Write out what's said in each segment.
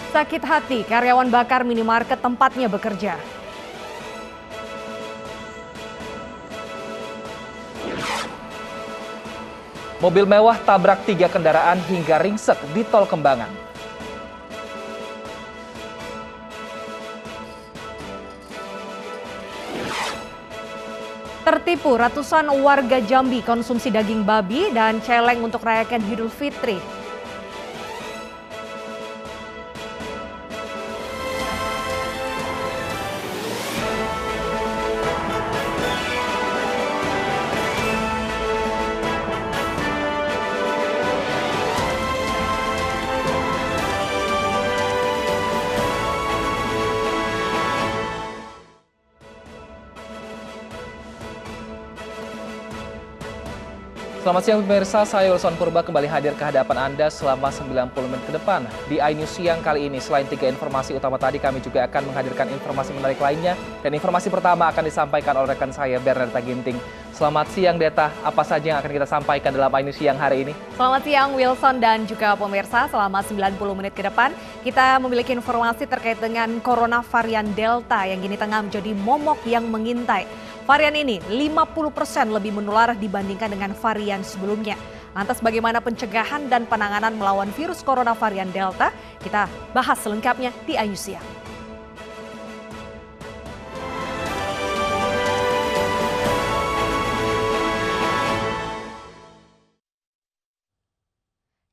Sakit hati karyawan bakar minimarket tempatnya bekerja. Mobil mewah tabrak 3 kendaraan hingga ringsek di Tol Kembangan. Tertipu ratusan warga Jambi konsumsi daging babi dan celeng untuk rayakan Idul Fitri. Selamat siang pemirsa, saya Wilson Purba kembali hadir ke hadapan Anda selama 90 menit ke depan. Di iNews siang kali ini, selain 3 informasi utama tadi, kami juga akan menghadirkan informasi menarik lainnya. Dan informasi pertama akan disampaikan oleh rekan saya, Bernarda Ginting. Selamat siang, Deta. Apa saja yang akan kita sampaikan dalam iNews siang hari ini? Selamat siang, Wilson dan juga pemirsa. Selama 90 menit ke depan, kita memiliki informasi terkait dengan corona varian Delta yang kini tengah menjadi momok yang mengintai. Varian ini 50% lebih menular dibandingkan dengan varian sebelumnya. Lantas bagaimana pencegahan dan penanganan melawan virus corona varian Delta? Kita bahas selengkapnya di iNews Siang.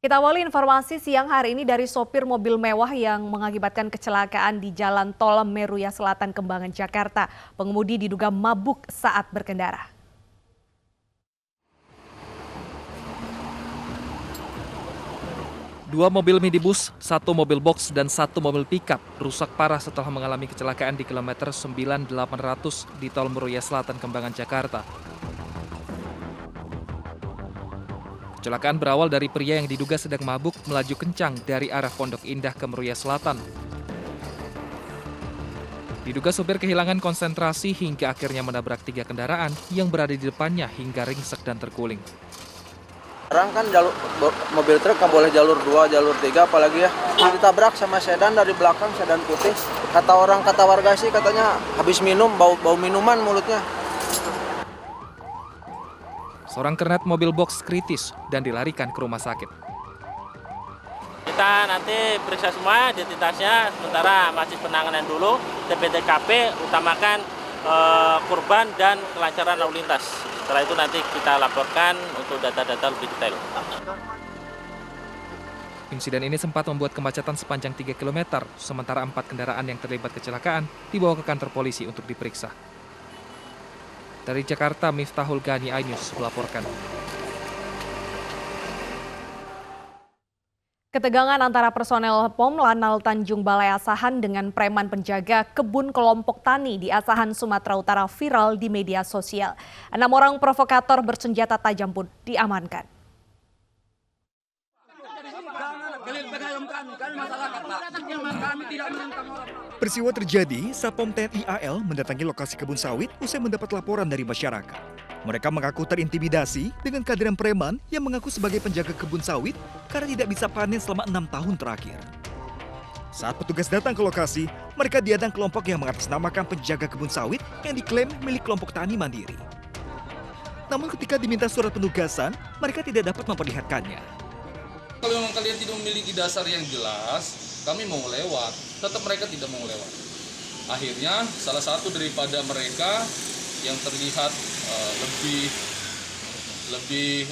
Kita awali informasi siang hari ini dari sopir mobil mewah yang mengakibatkan kecelakaan di Jalan Tol Meruya Selatan, Kembangan, Jakarta. Pengemudi diduga mabuk saat berkendara. Dua mobil minibus, 1 mobil box, dan 1 mobil pickup rusak parah setelah mengalami kecelakaan di kilometer 9800 di Tol Meruya Selatan, Kembangan, Jakarta. Kecelakaan berawal dari pria yang diduga sedang mabuk melaju kencang dari arah Pondok Indah ke Meruya Selatan. Diduga sopir kehilangan konsentrasi hingga akhirnya menabrak 3 kendaraan yang berada di depannya hingga ringsek dan terguling. Sekarang kan mobil truk nggak boleh jalur 2, jalur 3 apalagi ya. Ditabrak sama sedan dari belakang, sedan putih. Kata warga sih katanya habis minum, bau minuman mulutnya. Seorang kernet mobil box kritis dan dilarikan ke rumah sakit. Kita nanti periksa semua identitasnya, sementara masih penanganan dulu. TPTKP utamakan korban dan kelancaran lalu lintas. Setelah itu nanti kita laporkan untuk data-data lebih detail. Insiden ini sempat membuat kemacetan sepanjang 3 km, sementara 4 kendaraan yang terlibat kecelakaan dibawa ke kantor polisi untuk diperiksa. Dari Jakarta, Miftahul Gani, iNews melaporkan. Ketegangan antara personel POM Lanal Tanjung Balai Asahan dengan preman penjaga kebun kelompok tani di Asahan, Sumatera Utara viral di media sosial. 6 orang provokator bersenjata tajam pun diamankan. Peristiwa terjadi saat POM TNI AL mendatangi lokasi kebun sawit usai mendapat laporan dari masyarakat. Mereka mengaku terintimidasi dengan kehadiran preman yang mengaku sebagai penjaga kebun sawit karena tidak bisa panen selama 6 tahun terakhir. Saat petugas datang ke lokasi, mereka dihadang kelompok yang mengatasnamakan penjaga kebun sawit yang diklaim milik kelompok tani mandiri. Namun ketika diminta surat penugasan, mereka tidak dapat memperlihatkannya. Kalau memang kalian tidak memiliki dasar yang jelas, kami mau lewat, tetap mereka tidak mau lewat. Akhirnya salah satu daripada mereka yang terlihat lebih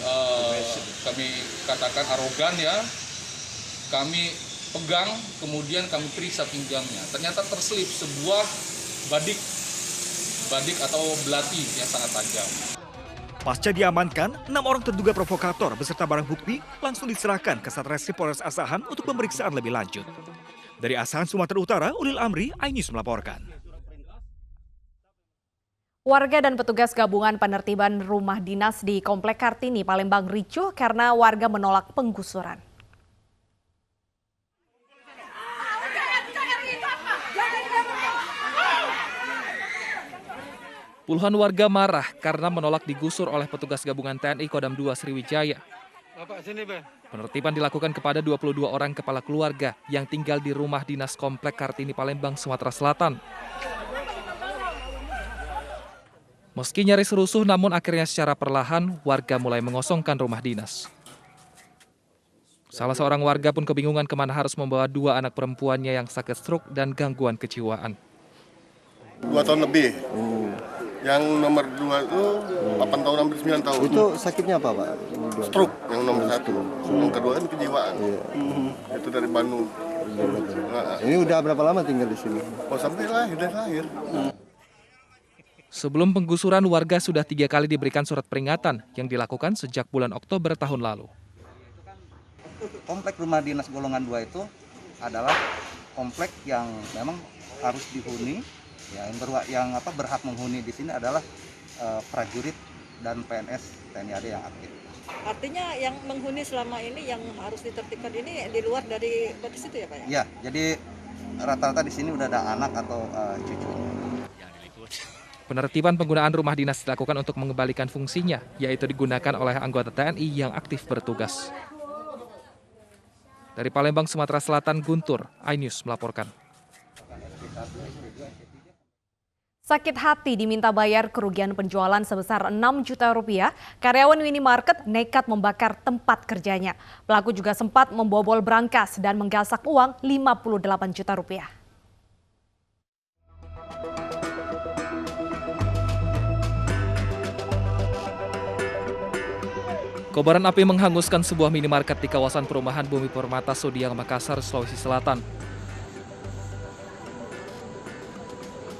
kami katakan arogan ya, kami pegang, kemudian kami periksa pinggangnya. Ternyata terselip sebuah badik atau belati yang sangat tajam. Pasca diamankan, 6 orang terduga provokator beserta barang bukti langsung diserahkan ke Satreskrim Polres Asahan untuk pemeriksaan lebih lanjut. Dari Asahan, Sumatera Utara, Ulil Amri, iNews melaporkan. Warga dan petugas gabungan penertiban rumah dinas di Komplek Kartini, Palembang ricuh karena warga menolak penggusuran. Puluhan warga marah karena menolak digusur oleh petugas gabungan TNI Kodam 2 Sriwijaya. Penertiban dilakukan kepada 22 orang kepala keluarga yang tinggal di rumah dinas Komplek Kartini Palembang, Sumatera Selatan. Meski nyaris rusuh, namun akhirnya secara perlahan warga mulai mengosongkan rumah dinas. Salah seorang warga pun kebingungan kemana harus membawa 2 anak perempuannya yang sakit stroke dan gangguan kejiwaan. 2 tahun lebih. Yang nomor 2 itu 8 tahun hampir 9 tahun. Itu sakitnya apa, Pak? Stroke yang nomor 1. Yang kedua kan kejiwaan. Itu dari Bandung. Ini udah berapa lama tinggal di sini? Oh, sampai lahir. Sebelum penggusuran, warga sudah 3 kali diberikan surat peringatan yang dilakukan sejak bulan Oktober tahun lalu. Komplek rumah dinas golongan 2 itu adalah komplek yang memang harus dihuni. Ya, yang berhak menghuni di sini adalah prajurit dan PNS TNI AD yang aktif. Artinya yang menghuni selama ini yang harus ditertibkan ini di luar dari batas itu ya, Pak? Ya, jadi rata-rata di sini udah ada anak atau cucunya. Penertiban penggunaan rumah dinas dilakukan untuk mengembalikan fungsinya, yaitu digunakan oleh anggota TNI yang aktif bertugas. Dari Palembang, Sumatera Selatan, Guntur, iNews melaporkan. Sakit hati diminta bayar kerugian penjualan sebesar 6 juta rupiah, karyawan minimarket nekat membakar tempat kerjanya. Pelaku juga sempat membobol brankas dan menggasak uang 58 juta rupiah. Kobaran api menghanguskan sebuah minimarket di kawasan perumahan Bumi Permata, Sodiang, Makassar, Sulawesi Selatan.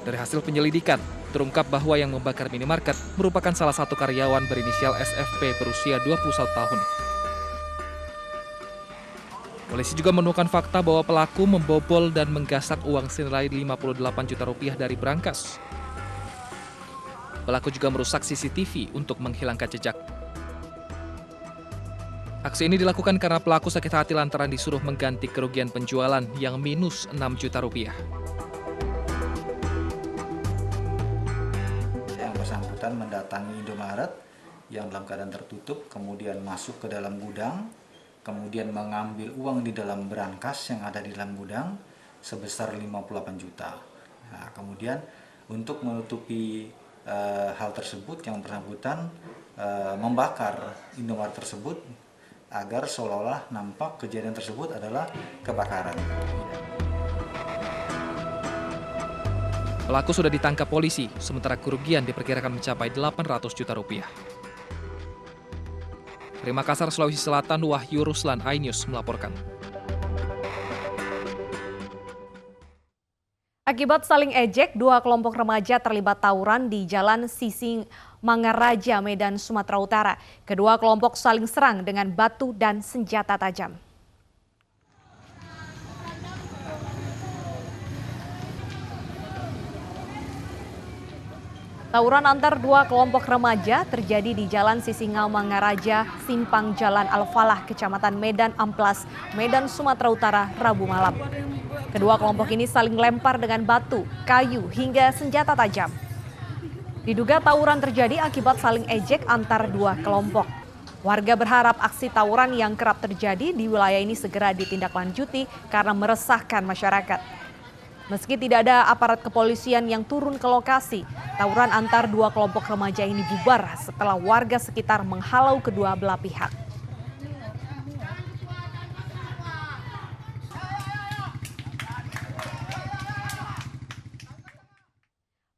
Dari hasil penyelidikan, terungkap bahwa yang membakar minimarket merupakan salah satu karyawan berinisial SFP berusia 21 tahun. Polisi juga menemukan fakta bahwa pelaku membobol dan menggasak uang senilai 58 juta rupiah dari brankas. Pelaku juga merusak CCTV untuk menghilangkan jejak. Aksi ini dilakukan karena pelaku sakit hati lantaran disuruh mengganti kerugian penjualan yang minus 6 juta rupiah. Yang bersangkutan mendatangi Indomaret yang dalam keadaan tertutup, kemudian masuk ke dalam gudang, kemudian mengambil uang di dalam brankas yang ada di dalam gudang sebesar 58 juta. Nah, kemudian untuk menutupi hal tersebut, yang bersangkutan membakar Indomaret tersebut agar seolah-olah nampak kejadian tersebut adalah kebakaran. Pelaku sudah ditangkap polisi, sementara kerugian diperkirakan mencapai 800 juta rupiah. Dari Makassar, Sulawesi Selatan, Wahyu Ruslan, iNews melaporkan. Akibat saling ejek, 2 kelompok remaja terlibat tawuran di Jalan Sising Mangaraja, Medan, Sumatera Utara. Kedua kelompok saling serang dengan batu dan senjata tajam. Tawuran antar 2 kelompok remaja terjadi di Jalan Sisinga Mangaraja, Simpang Jalan Al-Falah, Kecamatan Medan Amplas, Medan, Sumatera Utara, Rabu malam. Kedua kelompok ini saling lempar dengan batu, kayu, hingga senjata tajam. Diduga tawuran terjadi akibat saling ejek antar 2 kelompok. Warga berharap aksi tawuran yang kerap terjadi di wilayah ini segera ditindaklanjuti karena meresahkan masyarakat. Meski tidak ada aparat kepolisian yang turun ke lokasi, tawuran antar 2 kelompok remaja ini bubar setelah warga sekitar menghalau kedua belah pihak.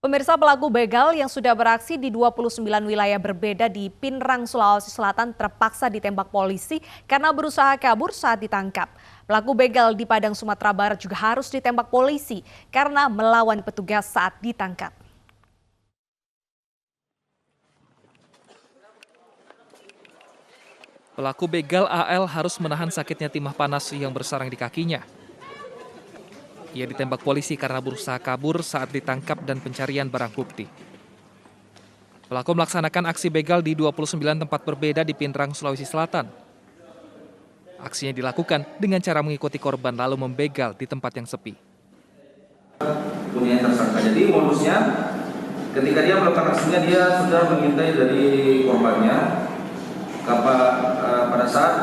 Pemirsa, pelaku begal yang sudah beraksi di 29 wilayah berbeda di Pinrang, Sulawesi Selatan terpaksa ditembak polisi karena berusaha kabur saat ditangkap. Pelaku begal di Padang, Sumatera Barat juga harus ditembak polisi karena melawan petugas saat ditangkap. Pelaku begal AL harus menahan sakitnya timah panas yang bersarang di kakinya. Ia ditembak polisi karena berusaha kabur saat ditangkap dan pencarian barang bukti. Pelaku melaksanakan aksi begal di 29 tempat berbeda di Pinrang, Sulawesi Selatan. Aksinya dilakukan dengan cara mengikuti korban lalu membegal di tempat yang sepi. Punya tersangka. Jadi modusnya ketika dia melakukan aksinya, dia sudah mengintai dari korbannya. Pada saat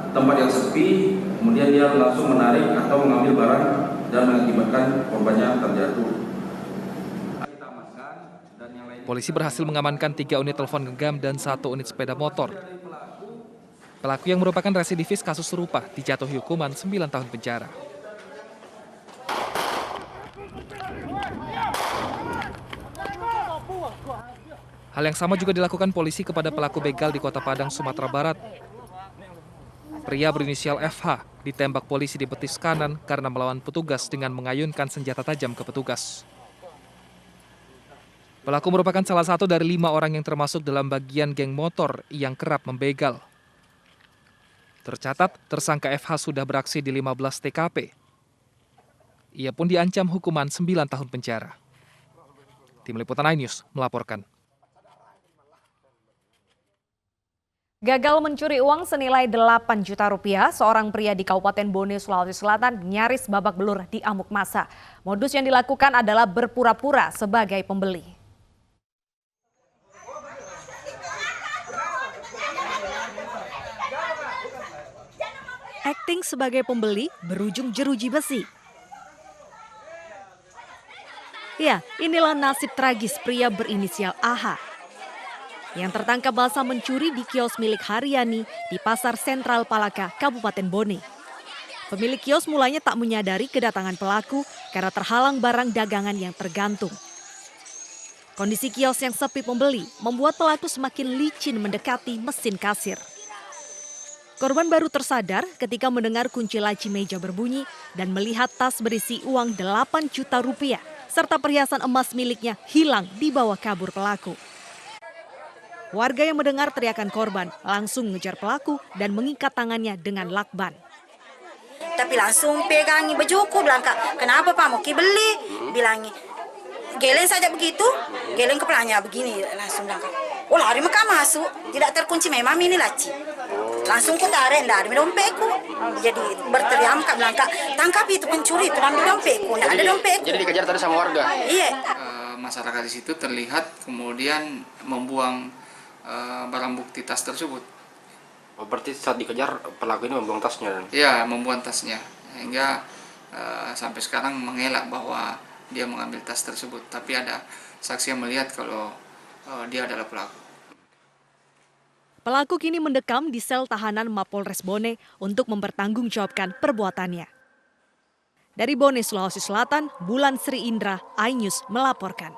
tempat yang sepi, kemudian dia langsung menarik atau mengambil barang dan mengakibatkan korbannya terjatuh. Polisi berhasil mengamankan 3 unit telepon genggam dan 1 unit sepeda motor. Pelaku yang merupakan residivis kasus serupa dijatuhi hukuman 9 tahun penjara. Hal yang sama juga dilakukan polisi kepada pelaku begal di Kota Padang, Sumatera Barat. Pria berinisial FH ditembak polisi di betis kanan karena melawan petugas dengan mengayunkan senjata tajam ke petugas. Pelaku merupakan salah satu dari 5 orang yang termasuk dalam bagian geng motor yang kerap membegal. Tercatat, tersangka FH sudah beraksi di 15 TKP. Ia pun diancam hukuman 9 tahun penjara. Tim Liputan iNews melaporkan. Gagal mencuri uang senilai 8 juta rupiah, seorang pria di Kabupaten Bone, Sulawesi Selatan nyaris babak belur di amuk massa. Modus yang dilakukan adalah berpura-pura sebagai pembeli. Akting sebagai pembeli berujung jeruji besi. Ya, inilah nasib tragis pria berinisial AH yang tertangkap basah mencuri di kios milik Haryani di Pasar Sentral Palaka, Kabupaten Bone. Pemilik kios mulanya tak menyadari kedatangan pelaku karena terhalang barang dagangan yang tergantung. Kondisi kios yang sepi pembeli membuat pelaku semakin licin mendekati mesin kasir. Korban baru tersadar ketika mendengar kunci laci meja berbunyi dan melihat tas berisi uang 8 juta rupiah serta perhiasan emas miliknya hilang dibawa kabur pelaku. Warga yang mendengar teriakan korban langsung mengejar pelaku dan mengikat tangannya dengan lakban. Tapi langsung pegangi bajuku, bilang, Kak, kenapa Pak mau beli? Bilangi, geleng saja begitu, geleng kepalanya begini, langsung bilang, oh lari mereka masuk, tidak terkunci memang ini laci. Langsung ku tarik, tidak ada dompetku. Jadi berteriak, Kak bilang, Kak, tangkap itu pencuri, itu ambil dompetku, tidak ada dompetku. Jadi dikejar tadi sama warga? Iya. Masyarakat di situ terlihat kemudian membuang barang bukti tas tersebut. Oh, berarti saat dikejar pelaku ini membuang tasnya? Iya, membuang tasnya. Hingga sampai sekarang mengelak bahwa dia mengambil tas tersebut. Tapi ada saksi yang melihat kalau dia adalah pelaku. Pelaku kini mendekam di sel tahanan Mapolres Bone untuk mempertanggungjawabkan perbuatannya. Dari Bone, Sulawesi Selatan, Bulan Sri Indra, iNews melaporkan.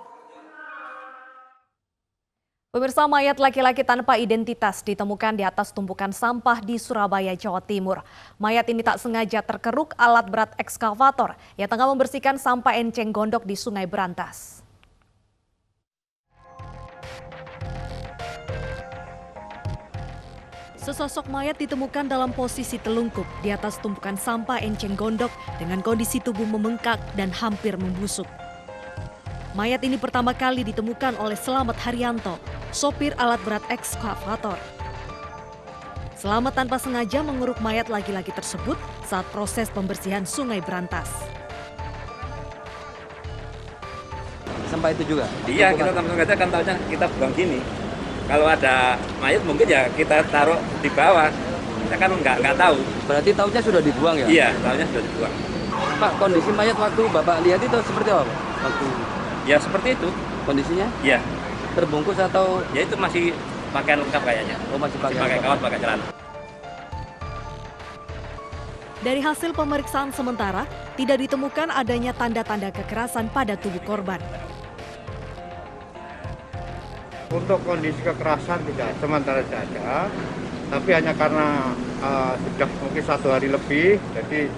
Pemirsa, mayat laki-laki tanpa identitas ditemukan di atas tumpukan sampah di Surabaya, Jawa Timur. Mayat ini tak sengaja terkeruk alat berat ekskavator yang tengah membersihkan sampah enceng gondok di Sungai Berantas. Sesosok mayat ditemukan dalam posisi telungkup di atas tumpukan sampah enceng gondok dengan kondisi tubuh membengkak dan hampir membusuk. Mayat ini pertama kali ditemukan oleh Slamet Haryanto, sopir alat berat ekskavator. Slamet tanpa sengaja menguruk mayat laki-laki tersebut saat proses pembersihan Sungai Berantas. Sampah itu juga? Iya, kita tanpa sengaja kan tahunya kita buang gini. Kalau ada mayat mungkin ya kita taruh di bawah. Kita kan nggak tahu. Berarti tahunya sudah dibuang ya? Iya, tahunya sudah dibuang. Pak, kondisi mayat waktu Bapak lihat itu seperti apa, Pak? Waktu ya seperti itu. Kondisinya? Iya. Terbungkus atau? Ya itu masih pakaian lengkap kayaknya. Oh, masih pakai kaos, pakai celana. Dari hasil pemeriksaan sementara, tidak ditemukan adanya tanda-tanda kekerasan pada tubuh korban. Untuk kondisi kekerasan tidak sementara saja, tapi hanya karena sudah mungkin 1 hari lebih, jadi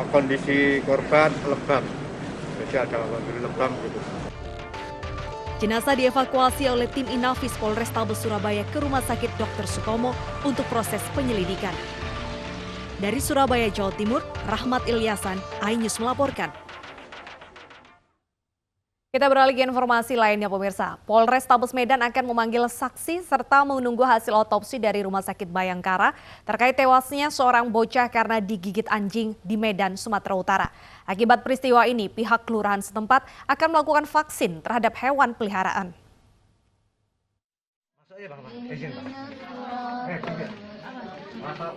kondisi korban lebam, jadi ada lebam gitu. Jenazah dievakuasi oleh tim Inafis Polrestabes Surabaya ke Rumah Sakit Dr. Sutomo untuk proses penyelidikan. Dari Surabaya, Jawa Timur, Rahmat Ilyasan, iNews melaporkan. Kita beralih ke informasi lainnya, pemirsa. Polrestabes Medan akan memanggil saksi serta menunggu hasil otopsi dari Rumah Sakit Bayangkara terkait tewasnya seorang bocah karena digigit anjing di Medan, Sumatera Utara. Akibat peristiwa ini, pihak kelurahan setempat akan melakukan vaksin terhadap hewan peliharaan.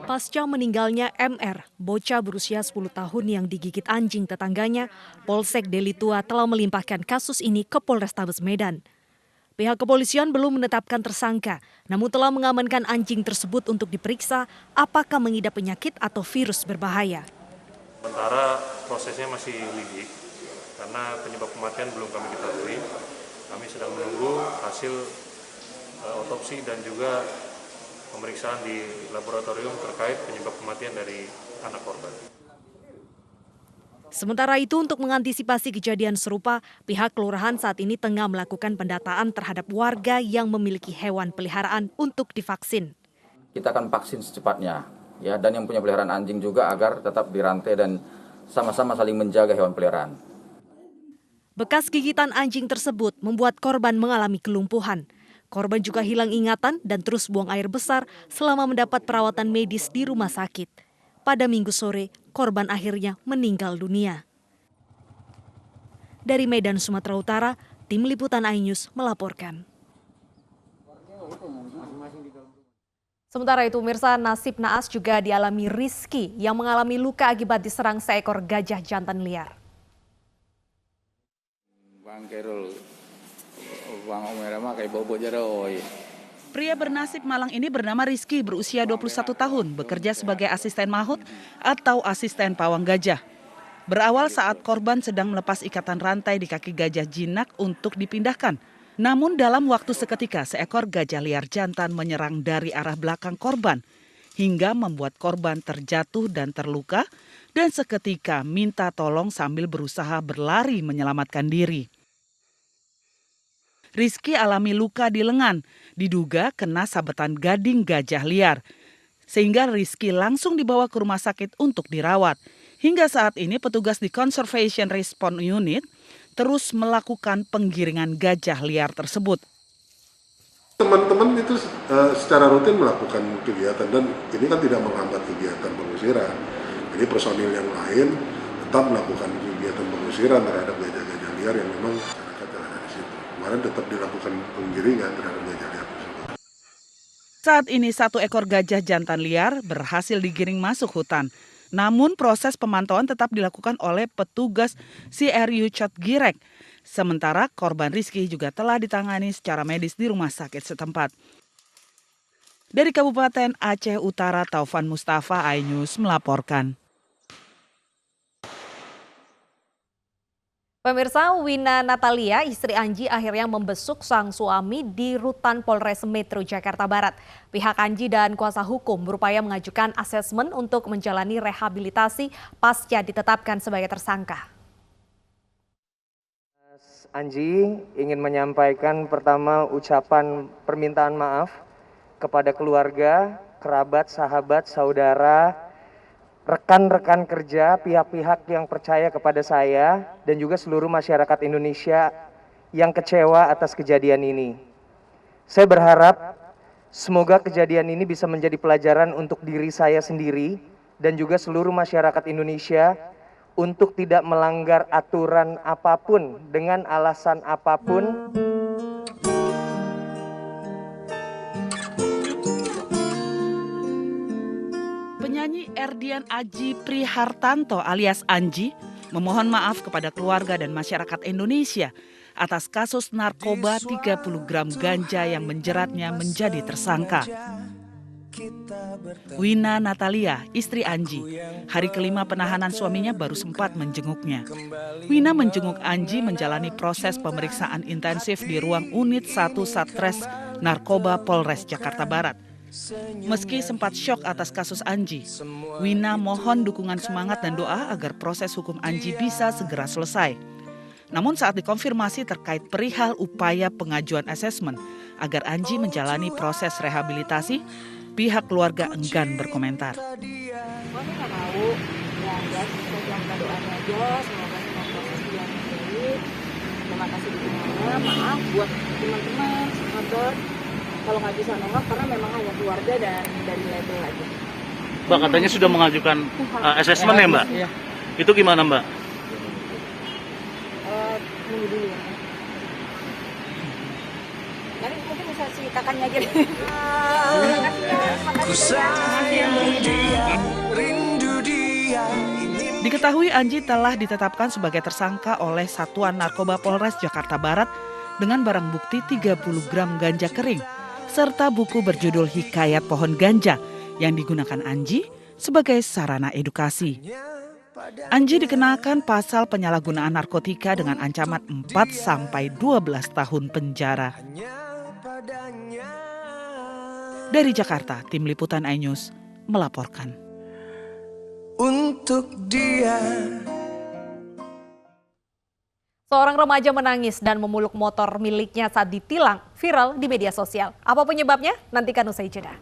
Pasca meninggalnya MR, bocah berusia 10 tahun yang digigit anjing tetangganya, Polsek Deli Tua telah melimpahkan kasus ini ke Polrestabes Medan. Pihak kepolisian belum menetapkan tersangka, namun telah mengamankan anjing tersebut untuk diperiksa apakah mengidap penyakit atau virus berbahaya. Sementara prosesnya masih lidik, karena penyebab kematian belum kami ketahui. Kami sedang menunggu hasil otopsi dan juga pemeriksaan di laboratorium terkait penyebab kematian dari anak korban. Sementara itu, untuk mengantisipasi kejadian serupa, pihak kelurahan saat ini tengah melakukan pendataan terhadap warga yang memiliki hewan peliharaan untuk divaksin. Kita akan vaksin secepatnya, ya, dan yang punya peliharaan anjing juga agar tetap dirantai dan sama-sama saling menjaga hewan peliharaan. Bekas gigitan anjing tersebut membuat korban mengalami kelumpuhan. Korban juga hilang ingatan dan terus buang air besar selama mendapat perawatan medis di rumah sakit. Pada Minggu sore, korban akhirnya meninggal dunia. Dari Medan, Sumatera Utara, Tim Liputan iNews melaporkan. Sementara itu, pemirsa, nasib naas juga dialami Rizky yang mengalami luka akibat diserang seekor gajah jantan liar. Bang Kerul, Bang Omera mah kayak bobo jaroy. Pria bernasib malang ini bernama Rizky, berusia 21 tahun, bekerja sebagai asisten mahut atau asisten pawang gajah. Berawal saat korban sedang melepas ikatan rantai di kaki gajah jinak untuk dipindahkan. Namun dalam waktu seketika seekor gajah liar jantan menyerang dari arah belakang korban hingga membuat korban terjatuh dan terluka dan seketika minta tolong sambil berusaha berlari menyelamatkan diri. Rizky alami luka di lengan, diduga kena sabetan gading gajah liar. Sehingga Rizky langsung dibawa ke rumah sakit untuk dirawat. Hingga saat ini petugas di Conservation Response Unit terus melakukan penggiringan gajah liar tersebut. Teman-teman itu secara rutin melakukan kegiatan dan ini kan tidak menghambat kegiatan pengusiran. Jadi personil yang lain tetap melakukan kegiatan pengusiran terhadap gajah-gajah liar yang memang masyarakat yang ada di situ. Kemarin tetap dilakukan penggiringan terhadap gajah liar tersebut. Saat ini satu ekor gajah jantan liar berhasil digiring masuk hutan. Namun proses pemantauan tetap dilakukan oleh petugas CRU Cotgirek. Sementara korban Rizky juga telah ditangani secara medis di rumah sakit setempat. Dari Kabupaten Aceh Utara, Taufan Mustafa, iNews melaporkan. Pemirsa, Wina Natalia, istri Anji, akhirnya membesuk sang suami di Rutan Polres Metro Jakarta Barat. Pihak Anji dan kuasa hukum berupaya mengajukan asesmen untuk menjalani rehabilitasi pasca ditetapkan sebagai tersangka. Anji ingin menyampaikan pertama ucapan permintaan maaf kepada keluarga, kerabat, sahabat, saudara, rekan-rekan kerja, pihak-pihak yang percaya kepada saya dan juga seluruh masyarakat Indonesia yang kecewa atas kejadian ini. Saya berharap semoga kejadian ini bisa menjadi pelajaran untuk diri saya sendiri dan juga seluruh masyarakat Indonesia untuk tidak melanggar aturan apapun dengan alasan apapun. Penyanyi Erdian Aji Prihartanto alias Anji memohon maaf kepada keluarga dan masyarakat Indonesia atas kasus narkoba 30 gram ganja yang menjeratnya menjadi tersangka. Wina Natalia, istri Anji, hari kelima penahanan suaminya baru sempat menjenguknya. Wina menjenguk Anji menjalani proses pemeriksaan intensif di ruang unit 1 Satres Narkoba Polres Jakarta Barat. Meski sempat syok atas kasus Anji, Wina mohon dukungan semangat dan doa agar proses hukum Anji bisa segera selesai. Namun saat dikonfirmasi terkait perihal upaya pengajuan asesmen agar Anji menjalani proses rehabilitasi, pihak keluarga enggan berkomentar. Terima kasih dukungannya, maaf buat teman-teman, sahabat. Kalau nggak bisa nolak karena memang hanya keluarga dan dari label aja. Mbak katanya sudah mengajukan asesmen ya Mbak? Iya. Itu gimana Mbak? Tunggu dulu ya. Nanti mungkin saya ceritakannya aja. Terima kasih ya. Diketahui Anji telah ditetapkan sebagai tersangka oleh Satuan Narkoba Polres Jakarta Barat dengan barang bukti 30 gram ganja kering serta buku berjudul Hikayat Pohon Ganja yang digunakan Anji sebagai sarana edukasi. Anji dikenakan pasal penyalahgunaan narkotika dengan ancaman 4-12 tahun penjara. Dari Jakarta, Tim Liputan iNews melaporkan. Untuk dia. Seorang remaja menangis dan memeluk motor miliknya saat ditilang, viral di media sosial. Apa penyebabnya? Nantikan usai jeda.